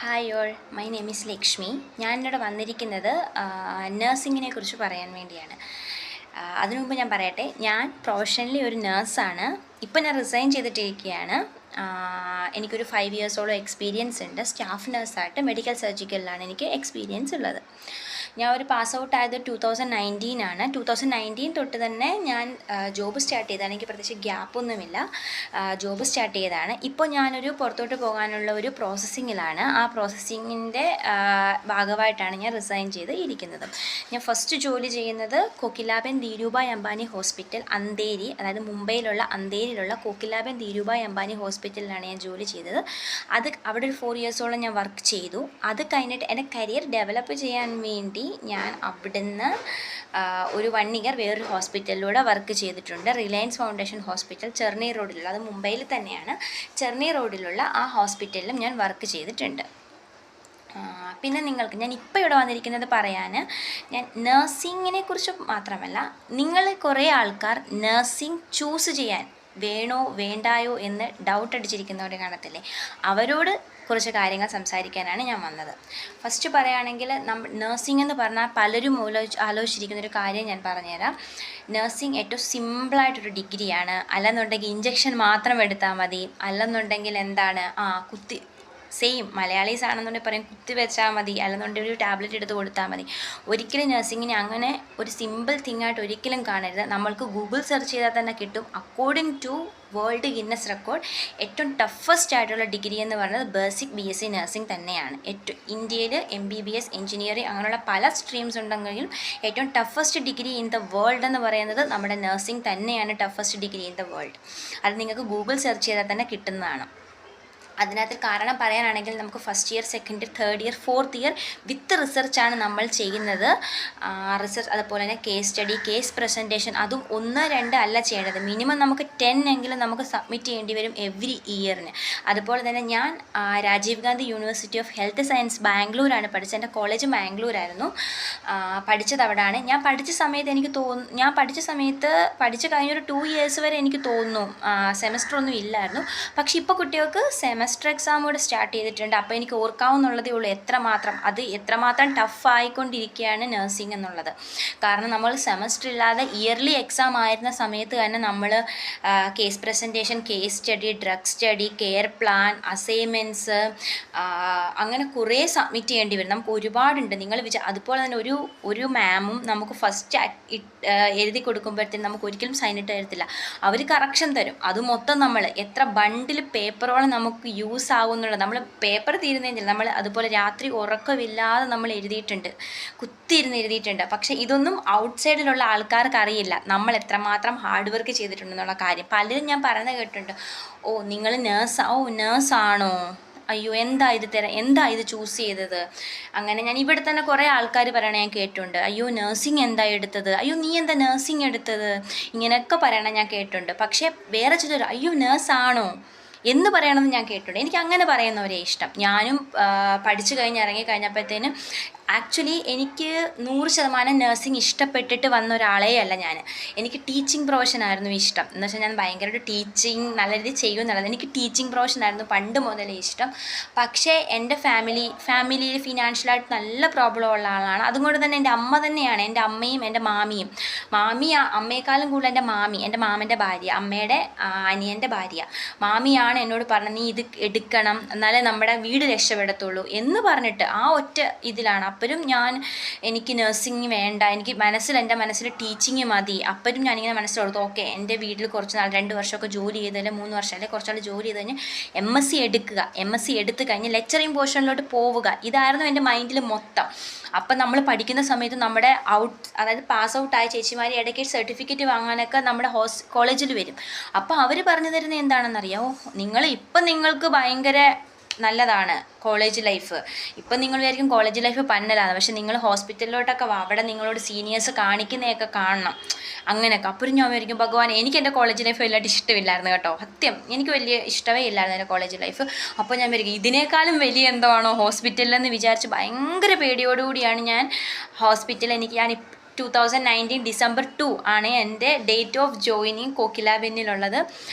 Hi all, my name is Lakshmi. ഞാനിവിടെ വന്നിരിക്കുന്നത് നഴ്സിങ്ങിനെ കുറിച്ച് പറയാൻ വേണ്ടിയാണ്. അതിനു മുമ്പ് ഞാൻ പറയട്ടെ, ഞാൻ പ്രൊഫഷണലി ഒരു നേഴ്സാണ്. ഇപ്പോൾ ഞാൻ റിസൈൻ ചെയ്തിട്ടിരിക്കുകയാണ്. എനിക്കൊരു 5 ഇയേഴ്സോളം എക്സ്പീരിയൻസ് ഉണ്ട്. സ്റ്റാഫ് നേഴ്സായിട്ട് മെഡിക്കൽ സർജിക്കലിലാണ് എനിക്ക് എക്സ്പീരിയൻസ് ഉള്ളത്. ഞാൻ ഒരു പാസ് ഔട്ട് ആയത് 2019 ആണ്. 2019 തൊട്ട് തന്നെ ഞാൻ ജോബ് സ്റ്റാർട്ട് ചെയ്തതാണ്. എനിക്ക് പ്രത്യേകിച്ച് ഗ്യാപ്പൊന്നുമില്ല, ജോബ് സ്റ്റാർട്ട് ചെയ്തതാണ്. ഇപ്പോൾ ഞാനൊരു പുറത്തോട്ട് പോകാനുള്ള ഒരു പ്രോസസ്സിങ്ങിലാണ്. ആ പ്രോസസ്സിങ്ങിൻ്റെ ഭാഗമായിട്ടാണ് ഞാൻ റിസൈൻ ചെയ്ത് ഇരിക്കുന്നത്. ഞാൻ ഫസ്റ്റ് ജോലി ചെയ്യുന്നത് കോക്കിലാബെൻ ധീരുഭായ് അംബാനി ഹോസ്പിറ്റൽ, അന്തേരി, അതായത് മുംബൈയിലുള്ള അന്തേരിയിലുള്ള കോക്കിലാബെൻ ധീരുഭായ് അംബാനി ഹോസ്പിറ്റലിലാണ് ഞാൻ ജോലി ചെയ്തത്. അവിടെ ഒരു 4 ഇയേഴ്സോളം ഞാൻ വർക്ക് ചെയ്തു. അത് കഴിഞ്ഞിട്ട് എൻ്റെ കരിയർ ഡെവലപ്പ് ചെയ്യാൻ വേണ്ടി ഞാൻ അവിടുന്ന് ഒരു 1 ഇയർ വേറൊരു ഹോസ്പിറ്റലിലൂടെ വർക്ക് ചെയ്തിട്ടുണ്ട്. റിലയൻസ് ഫൗണ്ടേഷൻ ഹോസ്പിറ്റൽ, ചെർണി റോഡിലുള്ള, അത് മുംബൈയിൽ തന്നെയാണ്, ചെർണി റോഡിലുള്ള ആ ഹോസ്പിറ്റലിലും ഞാൻ വർക്ക് ചെയ്തിട്ടുണ്ട്. പിന്നെ ഞാൻ ഇപ്പോൾ ഇവിടെ വന്നിരിക്കുന്നത് പറയാൻ, ഞാൻ നഴ്സിങ്ങിനെ കുറിച്ച് മാത്രമല്ല, നിങ്ങൾ കുറേ ആൾക്കാർ നഴ്സിംഗ് ചൂസ് ചെയ്യാൻ വേണോ വേണ്ടായോ എന്ന് ഡൗട്ട് അടിച്ചിരിക്കുന്നവരെ കാണത്തില്ലേ, അവരോട് കുറച്ച് കാര്യങ്ങൾ സംസാരിക്കാനാണ് ഞാൻ വന്നത്. ഫസ്റ്റ് പറയുകയാണെങ്കിൽ, നഴ്സിംഗ് എന്ന് പറഞ്ഞാൽ പലരും ആലോചിച്ചിരിക്കുന്നൊരു കാര്യം ഞാൻ പറഞ്ഞുതരാം. നഴ്സിംഗ് ഏറ്റവും സിമ്പിളായിട്ടൊരു ഡിഗ്രിയാണ്. അല്ലെന്നുണ്ടെങ്കിൽ ഇഞ്ചക്ഷൻ മാത്രം എടുത്താൽ മതി, അല്ലെന്നുണ്ടെങ്കിൽ എന്താണ് സെയിം മലയാളീസ് ആണെന്നുണ്ടെങ്കിൽ പറയും കുത്തിവെച്ചാൽ മതി, അല്ലെന്നുണ്ടെങ്കിൽ ഒരു ടാബ്ലറ്റ് എടുത്ത് കൊടുത്താൽ മതി. ഒരിക്കലും നഴ്സിങ്ങിനെ അങ്ങനെ ഒരു സിമ്പിൾ തിങ്ങായിട്ട് ഒരിക്കലും കാണരുത്. നമ്മൾക്ക് ഗൂഗിൾ സെർച്ച് ചെയ്താൽ തന്നെ കിട്ടും. According to world Guinness record ഏറ്റവും ടഫസ്റ്റ് ആയിട്ടുള്ള ഡിഗ്രി എന്ന് പറയുന്നത് ബേസിക് BSc നഴ്സിംഗ് തന്നെയാണ്. ഇന്ത്യയിൽ MBBS, എഞ്ചിനീയറിംഗ് അങ്ങനെയുള്ള പല സ്ട്രീംസ് ഉണ്ടെങ്കിലും ഏറ്റവും toughest degree in the world എന്ന് പറയുന്നത് നമ്മുടെ നഴ്സിംഗ് തന്നെയാണ് toughest degree in the world. അത് നിങ്ങൾക്ക് ഗൂഗിൾ സെർച്ച് ചെയ്താൽ തന്നെ കിട്ടുന്നതാണ്. അതിനകത്ത് കാരണം പറയാനാണെങ്കിൽ, നമുക്ക് first year, second year, third year, fourth year with റിസർച്ചാണ് നമ്മൾ ചെയ്യുന്നത്. റിസർച്ച്, അതുപോലെ തന്നെ കേസ് സ്റ്റഡി, കേസ് പ്രസൻറ്റേഷൻ, അതും 1, 2 അല്ല ചെയ്യേണ്ടത്. മിനിമം നമുക്ക് 10 എങ്കിലും നമുക്ക് സബ്മിറ്റ് ചെയ്യേണ്ടി വരും എവറി ഇയറിന്. അതുപോലെ തന്നെ ഞാൻ Rajiv Gandhi university of health science ബാംഗ്ലൂരാണ് പഠിച്ചത്. എൻ്റെ കോളേജ് ബാംഗ്ലൂരായിരുന്നു. പഠിച്ചത് അവിടെയാണ്. ഞാൻ പഠിച്ച സമയത്ത് പഠിച്ചു കഴിഞ്ഞൊരു 2 ഇയേഴ്സ് വരെ എനിക്ക് തോന്നുന്നു സെമസ്റ്റർ ഒന്നും ഇല്ലായിരുന്നു. പക്ഷേ ഇപ്പോൾ കുട്ടികൾക്ക് സെമസ്റ്റർ എക്സാം കൂടെ സ്റ്റാർട്ട് ചെയ്തിട്ടുണ്ട്. അപ്പോൾ എനിക്ക് ഓർക്കാവുന്നുള്ളതേ ഉള്ളൂ എത്രമാത്രം ടഫ് ആയിക്കൊണ്ടിരിക്കുകയാണ് നഴ്സിംഗ് എന്നുള്ളത്. കാരണം നമ്മൾ സെമസ്റ്റർ ഇല്ലാതെ ഇയർലി എക്സാം ആയിരുന്ന സമയത്ത് തന്നെ നമ്മൾ case presentation, case study, drug study, care plan, assignments, അങ്ങനെ കുറേ സബ്മിറ്റ് ചെയ്യേണ്ടി വരും. നമുക്ക് ഒരുപാടുണ്ട്. അതുപോലെ തന്നെ ഒരു മാമും നമുക്ക് ഫസ്റ്റ് എഴുതി കൊടുക്കുമ്പോഴത്തേനും നമുക്ക് ഒരിക്കലും സൈൻ ഇട്ട് തരത്തില്ല. അവർ കറക്ഷൻ തരും. അത് മൊത്തം നമ്മൾ എത്ര ബണ്ടിൽ പേപ്പറോളം നമുക്ക് യൂസ് ആകുന്നുള്ളത്, നമ്മൾ പേപ്പർ തീരുന്നതിൽ നമ്മൾ അതുപോലെ രാത്രി ഉറക്കമില്ലാതെ നമ്മൾ കുത്തിയിരുന്ന് എഴുതിയിട്ടുണ്ട്. പക്ഷേ ഇതൊന്നും ഔട്ട്സൈഡിലുള്ള ആൾക്കാർക്ക് അറിയില്ല നമ്മൾ എത്രമാത്രം ഹാർഡ് വർക്ക് ചെയ്തിട്ടുണ്ടെന്നുള്ള കാര്യം. പലരും ഞാൻ പറയുന്നത് കേട്ടിട്ടുണ്ട്, നിങ്ങൾ നേഴ്സാണോ, അയ്യോ എന്താ ഇത് ചൂസ് ചെയ്തത്. അങ്ങനെ ഞാൻ ഇവിടെ തന്നെ കുറേ ആൾക്കാർ പറയണ ഞാൻ കേട്ടിട്ടുണ്ട്, അയ്യോ നഴ്സിംഗ് എന്താ എടുത്തത്, അയ്യോ നീ എന്താ നഴ്സിംഗ് എടുത്തത്, ഇങ്ങനെയൊക്കെ പറയണം ഞാൻ കേട്ടിട്ടുണ്ട്. പക്ഷേ വേറെ ചിലർ അയ്യോ നേഴ്സാണോ എന്ന് പറയണമെന്ന് ഞാൻ കേട്ടിട്ടുണ്ട്. എനിക്ക് അങ്ങനെ പറയുന്നവരെ ഇഷ്ടം. ഞാനും പഠിച്ചു ഇറങ്ങിക്കഴിഞ്ഞപ്പോഴത്തേനും ആക്ച്വലി എനിക്ക് 100% നഴ്സിംഗ് ഇഷ്ടപ്പെട്ടിട്ട് വന്ന ഒരാളേ അല്ല ഞാൻ. എനിക്ക് ടീച്ചിങ് പ്രൊഫഷനായിരുന്നു ഇഷ്ടം. എന്ന് വെച്ചാൽ ഞാൻ ഭയങ്കരമായിട്ട് ടീച്ചിങ് നല്ല രീതിയിൽ ചെയ്യുമെന്നുള്ളത്. എനിക്ക് ടീച്ചിങ് പ്രൊഫഷനായിരുന്നു പണ്ട് മുതലേ ഇഷ്ടം. പക്ഷേ എൻ്റെ ഫാമിലിയിൽ ഫിനാൻഷ്യലായിട്ട് നല്ല പ്രോബ്ലം ഉള്ള ആളാണ്. അതുകൊണ്ട് തന്നെ എൻ്റെ അമ്മ തന്നെയാണ്, എൻ്റെ അമ്മയും എൻ്റെ മാമിയും. അമ്മയെക്കാളും കൂടുതൽ എൻ്റെ മാമൻ്റെ ഭാര്യ, അമ്മയുടെ അനിയൻ്റെ ഭാര്യ, മാമിയാണ് എന്നോട് പറഞ്ഞത് നീ ഇത് എടുക്കണം, എന്നാലേ നമ്മുടെ വീട് രക്ഷപ്പെടത്തുള്ളൂ എന്ന് പറഞ്ഞിട്ട് ആ ഒറ്റ ഇതിലാണ്. അപ്പോഴും എനിക്ക് നഴ്സിംഗ് വേണ്ട, എൻ്റെ മനസ്സിൽ ടീച്ചിങ് മതി. അപ്പോഴും ഞാനിങ്ങനെ മനസ്സിലോർത്തു, ഓക്കെ എൻ്റെ വീട്ടിൽ കുറച്ച് നാൾ 2 വർഷമൊക്കെ ജോലി ചെയ്തതിൽ 3 വർഷം അല്ലെങ്കിൽ കുറച്ചാൾ ജോലി ചെയ്ത് കഴിഞ്ഞ് MSc എടുത്ത് കഴിഞ്ഞ് ലെക്ചറിങ് പോർഷനിലോട്ട് പോവുക. ഇതായിരുന്നു എൻ്റെ മൈൻഡിൽ മൊത്തം. അപ്പം നമ്മൾ പഠിക്കുന്ന സമയത്ത് നമ്മുടെ അതായത് പാസ് ഔട്ടായ ചേച്ചിമാർ ഇടയ്ക്ക് സർട്ടിഫിക്കറ്റ് വാങ്ങാനൊക്കെ നമ്മുടെ കോളേജിൽ വരും. അപ്പോൾ അവർ പറഞ്ഞു തരുന്നത് എന്താണെന്നറിയാമോ, നിങ്ങൾക്ക് ഭയങ്കര നല്ലതാണ് കോളേജ് ലൈഫ്. ഇപ്പം നിങ്ങൾ വിചാരിക്കും കോളേജ് ലൈഫ് പന്നലാണ്, പക്ഷെ നിങ്ങൾ ഹോസ്പിറ്റലിലോട്ടൊക്കെ അവിടെ നിങ്ങളോട് സീനിയേഴ്സ് കാണിക്കുന്നതൊക്കെ കാണണം അങ്ങനെയൊക്കെ. അപ്പോഴും ഞാൻ വിചാരിക്കും, ഭഗവാൻ എനിക്ക് എൻ്റെ കോളേജ് ലൈഫ് വലുതായിട്ട് ഇഷ്ടമില്ലായിരുന്നു കേട്ടോ. സത്യം എനിക്ക് വലിയ ഇഷ്ടമേ ഇല്ലായിരുന്നു എൻ്റെ കോളേജ് ലൈഫ്. അപ്പോൾ ഞാൻ വിചാരിക്കും ഇതിനേക്കാളും വലിയ എന്തോ ആണോ ഹോസ്പിറ്റലിലെന്ന് വിചാരിച്ച് ഭയങ്കര പേടിയോടുകൂടിയാണ് ഞാൻ ഞാൻ 2019 December 2 ആണ് എൻ്റെ ഡേറ്റ് ഓഫ് ജോയിനിങ് കോക്കിലാബെന്നിലുള്ളത്.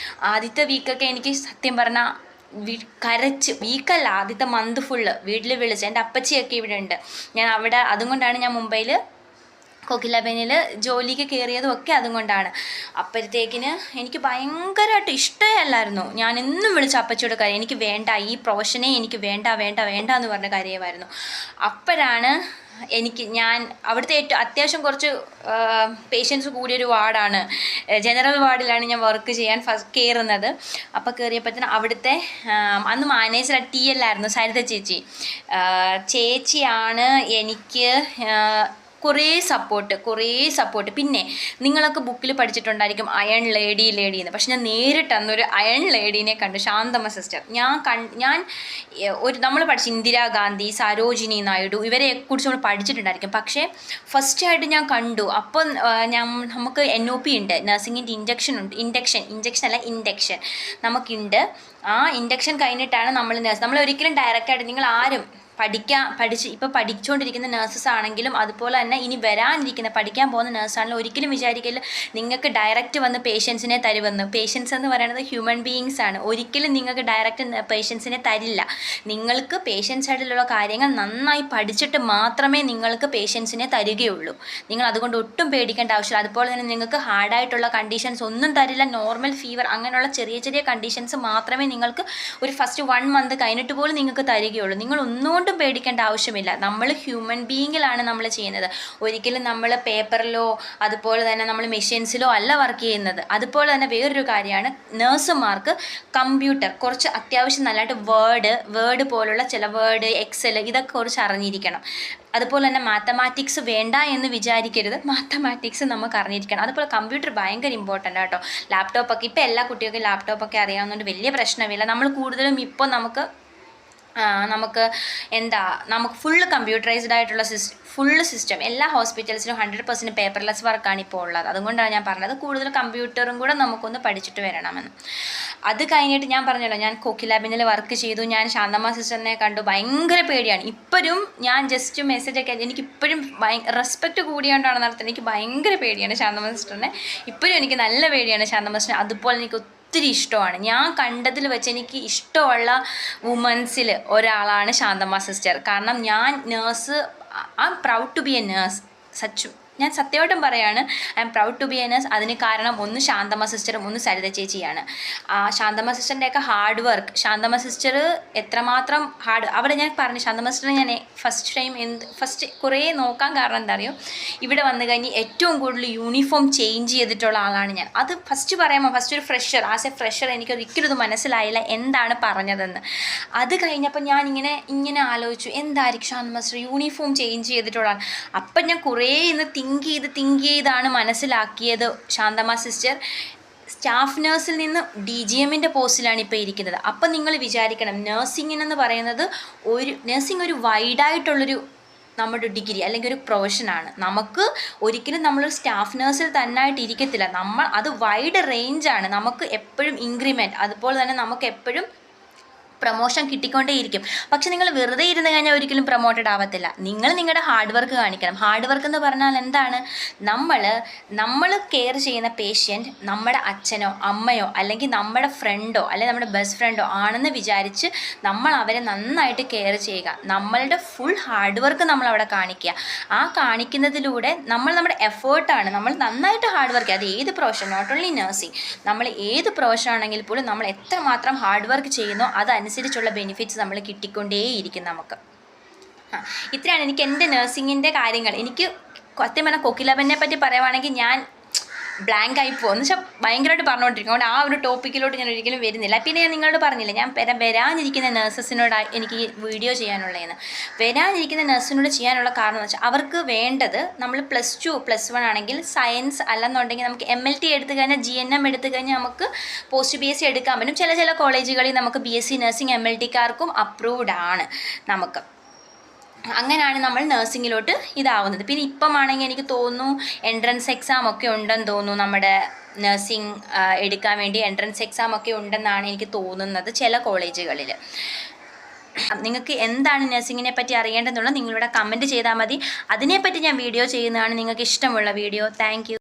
ആദ്യത്തെ വീക്കൊക്കെ എനിക്ക് സത്യം പറഞ്ഞാൽ കരച്ച് വീക്കല്ല, ആദ്യത്തെ മന്ത് ഫുള്ള് വീട്ടിൽ വിളിച്ച്. എൻ്റെ അപ്പച്ചിയൊക്കെ ഇവിടെ ഉണ്ട്. ഞാൻ അവിടെ അതുകൊണ്ടാണ് ഞാൻ മുംബൈയിൽ കോകിലാബേനിൽ ജോലിക്ക് കയറിയതും ഒക്കെ അതുകൊണ്ടാണ്. അപ്പോഴത്തേക്കിന് എനിക്ക് ഭയങ്കരമായിട്ട് ഇഷ്ടമല്ലായിരുന്നു. ഞാൻ എന്നും വിളിച്ച അപ്പച്ചിയോട് കാര്യം എനിക്ക് വേണ്ട, ഈ പ്രൊഫഷനെ എനിക്ക് വേണ്ട വേണ്ട വേണ്ട എന്ന് പറഞ്ഞ കാര്യമായിരുന്നു. അപ്പോഴാണ് ഞാൻ അവിടുത്തെ അത്യാവശ്യം കുറച്ച് പേഷ്യൻസ് കൂടിയൊരു വാർഡാണ്, ജനറൽ വാർഡിലാണ് ഞാൻ വർക്ക് ചെയ്യാൻ കയറുന്നത്. അപ്പോൾ കയറിയപ്പോഴത്തേന് അവിടുത്തെ അന്ന് മാനേജർ TL ആയിരുന്നു സരിത ചേച്ചിയാണ് എനിക്ക് കുറേ സപ്പോർട്ട്. പിന്നെ നിങ്ങളൊക്കെ ബുക്കിൽ പഠിച്ചിട്ടുണ്ടായിരിക്കും അയൺ ലേഡി എന്ന്. പക്ഷെ ഞാൻ നേരിട്ട് അന്നൊരു അയൺ ലേഡീനെ കണ്ടു, ശാന്തമ്മ സിസ്റ്റർ. ഞാൻ നമ്മൾ പഠിച്ച ഇന്ദിരാഗാന്ധി, സരോജിനി നായിഡു ഇവരെ കുറിച്ച് നമ്മൾ പഠിച്ചിട്ടുണ്ടായിരിക്കും. പക്ഷേ ഫസ്റ്റായിട്ട് ഞാൻ കണ്ടു. അപ്പോൾ നമുക്ക് NOP ഉണ്ട്, നഴ്സിംഗിൻ്റെ ഇൻഡക്ഷൻ നമുക്കുണ്ട്. ആ ഇൻഡക്ഷൻ കഴിഞ്ഞിട്ടാണ് നമ്മൾ ഒരിക്കലും ഡയറക്റ്റായിട്ട് നിങ്ങൾ ആരും ഇപ്പോൾ പഠിച്ചുകൊണ്ടിരിക്കുന്ന നേഴ്സസ് ആണെങ്കിലും അതുപോലെ തന്നെ ഇനി പഠിക്കാൻ പോകുന്ന നേഴ്സാണെങ്കിലും ഒരിക്കലും വിചാരിക്കില്ല നിങ്ങൾക്ക് ഡയറക്റ്റ് വന്ന് പേഷ്യൻസിനെ തരുമെന്ന്. പേഷ്യൻസ് എന്ന് പറയുന്നത് ഹ്യൂമൻ ബീയിങ്സ് ആണ്. ഒരിക്കലും നിങ്ങൾക്ക് ഡയറക്റ്റ് പേഷ്യൻസിനെ തരില്ല. നിങ്ങൾക്ക് പേഷ്യൻസ് ആയിട്ടുള്ള കാര്യങ്ങൾ നന്നായി പഠിച്ചിട്ട് മാത്രമേ നിങ്ങൾക്ക് പേഷ്യൻസിനെ തരികയുള്ളൂ. നിങ്ങൾ അതുകൊണ്ട് ഒട്ടും പേടിക്കേണ്ട ആവശ്യമില്ല. അതുപോലെ തന്നെ നിങ്ങൾക്ക് ഹാർഡായിട്ടുള്ള കണ്ടീഷൻസ് ഒന്നും തരില്ല. നോർമൽ ഫീവർ അങ്ങനെയുള്ള ചെറിയ കണ്ടീഷൻസ് മാത്രമേ നിങ്ങൾക്ക് ഒരു ഫസ്റ്റ് 1 മന്ത് കഴിഞ്ഞിട്ട് പോലും നിങ്ങൾക്ക് തരികയുള്ളൂ. നിങ്ങൾ ഒന്നുകൊണ്ടും പേടിക്കേണ്ട ആവശ്യമില്ല. നമ്മൾ ഹ്യൂമൻ ബീയിങ്ങിലാണ് നമ്മൾ ചെയ്യുന്നത്. ഒരിക്കലും നമ്മൾ പേപ്പറിലോ അതുപോലെ തന്നെ നമ്മൾ മെഷീൻസിലോ അല്ല വർക്ക് ചെയ്യുന്നത്. അതുപോലെ തന്നെ വേറൊരു കാര്യമാണ്, നേഴ്സുമാർക്ക് കമ്പ്യൂട്ടർ കുറച്ച് അത്യാവശ്യം നല്ലതായിട്ട് വേർഡ് പോലുള്ള ചില വേർഡ്, എക്സൽ ഇതൊക്കെ കുറച്ച് അറിഞ്ഞിരിക്കണം. അതുപോലെ തന്നെ മാത്തമാറ്റിക്സ് വേണ്ട എന്ന് വിചാരിക്കരുത്, മാത്തമാറ്റിക്സ് നമുക്ക് അറിഞ്ഞിരിക്കണം. അതുപോലെ കമ്പ്യൂട്ടർ ഭയങ്കര ഇമ്പോർട്ടൻ്റ് ആട്ടോ. ലാപ്ടോപ്പൊക്കെ ഇപ്പോൾ എല്ലാ കുട്ടികൾക്കും ലാപ്ടോപ്പൊക്കെ അറിയാവുന്നതുകൊണ്ട് വലിയ പ്രശ്നമില്ല. നമ്മൾ കൂടുതലും ഇപ്പോൾ നമുക്ക് ഫുള്ള് കമ്പ്യൂട്ടറൈസ്ഡ് ആയിട്ടുള്ള സിസ്റ്റം എല്ലാ ഹോസ്പിറ്റൽസിലും 100% പേപ്പർലെസ് വർക്കാണ് ഇപ്പോൾ ഉള്ളത്. അതുകൊണ്ടാണ് ഞാൻ പറഞ്ഞത് കൂടുതൽ കമ്പ്യൂട്ടറും കൂടെ നമുക്കൊന്ന് പഠിച്ചിട്ട് വരണമെന്ന്. അത് കഴിഞ്ഞിട്ട് ഞാൻ പറഞ്ഞല്ലോ, ഞാൻ കോകിലാബേനിൽ വർക്ക് ചെയ്തു. ഞാൻ ശാന്തമ്മ സിസ്റ്ററിനെ കണ്ടു. ഭയങ്കര പേടിയാണ് ഇപ്പോഴും. ഞാൻ ജസ്റ്റ് മെസ്സേജൊക്കെ എനിക്കിപ്പോഴും റെസ്പെക്റ്റ് കൂടിയോണ്ടാണ് നടത്തുന്നത്. എനിക്ക് ഭയങ്കര പേടിയാണ് ശാന്തമ്മ സിസ്റ്ററിനെ. ഇപ്പോഴും എനിക്ക് നല്ല പേടിയാണ് ശാന്തമ്മ സിസ്റ്റർ. അതുപോലെ എനിക്ക് ഒത്തിരി ഇഷ്ടമാണ്. ഞാൻ കണ്ടതിൽ വെച്ച് എനിക്ക് ഇഷ്ടമുള്ള വുമൻസിൽ ഒരാളാണ് ശാന്തമ്മ സിസ്റ്റർ. കാരണം ഞാൻ I am proud to be a nurse. ഞാൻ സത്യമായിട്ടും പറയാണ്, I am proud to be a nurse. അതിന് കാരണം ഒന്ന് ശാന്തമ്മ സിസ്റ്ററും ഒന്ന് സരിത ചേച്ചിയാണ്. ശാന്തമ്മ സിസ്റ്ററിൻ്റെയൊക്കെ ഹാർഡ് വർക്ക്, ശാന്തമ്മ സിസ്റ്റർ എത്രമാത്രം അവിടെ ഞാൻ പറഞ്ഞു, ശാന്തമ്മ സിസ്റ്ററിനെ ഞാൻ ഫസ്റ്റ് കുറേ നോക്കാൻ കാരണം എന്താ അറിയോ, ഇവിടെ വന്നു കഴിഞ്ഞ് ഏറ്റവും കൂടുതൽ യൂണിഫോം ചേഞ്ച് ചെയ്തിട്ടുള്ള ആളാണ് ഞാൻ. അത് ഫസ്റ്റ് പറയാമോ, ഫസ്റ്റ് ഒരു ആസ് എ ഫ്രഷർ എനിക്ക് ഒരിക്കലും ഇത് മനസ്സിലായില്ല എന്താണ് പറഞ്ഞതെന്ന്. അത് കഴിഞ്ഞപ്പോൾ ഞാൻ ഇങ്ങനെ ആലോചിച്ചു, എന്തായിരിക്കും ശാന്തമ്മ സിസ്റ്റർ യൂണിഫോം ചേഞ്ച് ചെയ്തിട്ടുള്ള ആൾ. അപ്പം ഞാൻ കുറേ ഇന്ന് തിങ്ക് ചെയ്താണ് മനസ്സിലാക്കിയത്, ശാന്തമ്മ സിസ്റ്റർ സ്റ്റാഫ് നേഴ്സിൽ നിന്ന് DGMൻ്റെ പോസ്റ്റിലാണ് ഇപ്പോൾ ഇരിക്കുന്നത്. അപ്പം നിങ്ങൾ വിചാരിക്കണം, നേഴ്സിംഗിനെന്ന് പറയുന്നത് നേഴ്സിംഗ് ഒരു വൈഡായിട്ടുള്ളൊരു നമ്മുടെ ഡിഗ്രി അല്ലെങ്കിൽ ഒരു പ്രൊഫഷനാണ്. നമുക്ക് ഒരിക്കലും നമ്മളൊരു സ്റ്റാഫ് നേഴ്സിൽ തന്നെയായിട്ട് ഇരിക്കത്തില്ല. അത് വൈഡ് റേഞ്ചാണ്. നമുക്ക് എപ്പോഴും ഇൻക്രിമെൻറ്റ്, അതുപോലെ തന്നെ നമുക്ക് എപ്പോഴും പ്രൊമോഷൻ കിട്ടിക്കൊണ്ടേയിരിക്കും. പക്ഷെ നിങ്ങൾ വെറുതെ ഇരുന്ന് കഴിഞ്ഞാൽ ഒരിക്കലും പ്രൊമോട്ടഡ് ആവത്തില്ല. നിങ്ങൾ നിങ്ങളുടെ ഹാർഡ് വർക്ക് കാണിക്കണം. ഹാർഡ് വർക്ക് എന്ന് പറഞ്ഞാൽ എന്താണ്, നമ്മൾ കെയർ ചെയ്യുന്ന പേഷ്യൻറ്റ് നമ്മുടെ അച്ഛനോ അമ്മയോ അല്ലെങ്കിൽ നമ്മുടെ ഫ്രണ്ടോ അല്ലെങ്കിൽ നമ്മുടെ ബെസ്റ്റ് ഫ്രണ്ടോ ആണെന്ന് വിചാരിച്ച് നമ്മൾ അവരെ നന്നായിട്ട് കെയർ ചെയ്യുക. നമ്മളുടെ ഫുൾ ഹാർഡ് വർക്ക് നമ്മളവിടെ കാണിക്കുക. ആ കാണിക്കുന്നതിലൂടെ നമ്മുടെ എഫേർട്ടാണ്. നമ്മൾ നന്നായിട്ട് ഹാർഡ് വർക്ക് ചെയ്യുക. അത് ഏത് പ്രൊഫഷൻ, നോട്ട് ഓൺലി നഴ്സിംഗ്, നമ്മൾ ഏത് പ്രൊഫഷൻ ആണെങ്കിൽ പോലും നമ്മൾ എത്രമാത്രം ഹാർഡ് വർക്ക് ചെയ്യുന്നോ അതനുസരിച്ചുള്ള ബെനിഫിറ്റ്സ് നമ്മൾ കിട്ടിക്കൊണ്ടേയിരിക്കും നമുക്ക്. ഇത്രയാണ് എനിക്ക് എൻ്റെ നഴ്സിങ്ങിൻ്റെ കാര്യങ്ങൾ. എനിക്ക് സത്യം പറഞ്ഞാൽ കോകിലാബേനെ പറ്റി പറയുവാണെങ്കിൽ ഞാൻ ബ്ലാങ്ക് ആയി പോകും. എന്ന് വെച്ചാൽ ഭയങ്കരമായിട്ട് പറഞ്ഞുകൊണ്ടിരിക്കും. അതുകൊണ്ട് ആ ഒരു ടോപ്പിക്കിലോട്ട് ഞാൻ ഒരിക്കലും വരുന്നില്ല. പിന്നെ ഞാൻ നിങ്ങളോട് പറഞ്ഞില്ല, ഞാൻ വരാനിരിക്കുന്ന നഴ്സസിനോട് എനിക്ക് വീഡിയോ ചെയ്യാനുള്ളതെന്ന്. വരാനിരിക്കുന്ന നഴ്സിനോട് ചെയ്യാനുള്ള കാരണം എന്ന് വെച്ചാൽ അവർക്ക് വേണ്ടത് നമ്മൾ +2 +1 ആണെങ്കിൽ സയൻസ്, അല്ലെന്നുണ്ടെങ്കിൽ നമുക്ക് MLT എടുത്തു കഴിഞ്ഞാൽ GNM എടുത്തു കഴിഞ്ഞാൽ നമുക്ക് പോസ്റ്റ് BSc എടുക്കാൻ പറ്റും. ചില കോളേജുകളിൽ നമുക്ക് BSc നഴ്സിംഗ് MLTക്കാർക്കും അപ്രൂവ്ഡ് ആണ്. നമുക്ക് അങ്ങനെയാണ് നമ്മൾ നഴ്സിങ്ങിലോട്ട് ഇതാവുന്നത്. പിന്നെ ഇപ്പം ആണെങ്കിൽ എനിക്ക് തോന്നുന്നു എൻട്രൻസ് എക്സാം ഒക്കെ ഉണ്ടെന്ന് തോന്നുന്നു. നമ്മുടെ നഴ്സിംഗ് എടുക്കാൻ വേണ്ടി എൻട്രൻസ് എക്സാം ഒക്കെ ഉണ്ടെന്നാണ് എനിക്ക് തോന്നുന്നത് ചില കോളേജുകളിൽ. നിങ്ങൾക്ക് എന്താണ് നഴ്സിങ്ങിനെ പറ്റി അറിയേണ്ടതെന്നുള്ളത് നിങ്ങളിവിടെ കമൻറ്റ് ചെയ്താൽ മതി. അതിനെപ്പറ്റി ഞാൻ വീഡിയോ ചെയ്യുന്നതാണ് നിങ്ങൾക്ക് ഇഷ്ടമുള്ള വീഡിയോ. Thank you.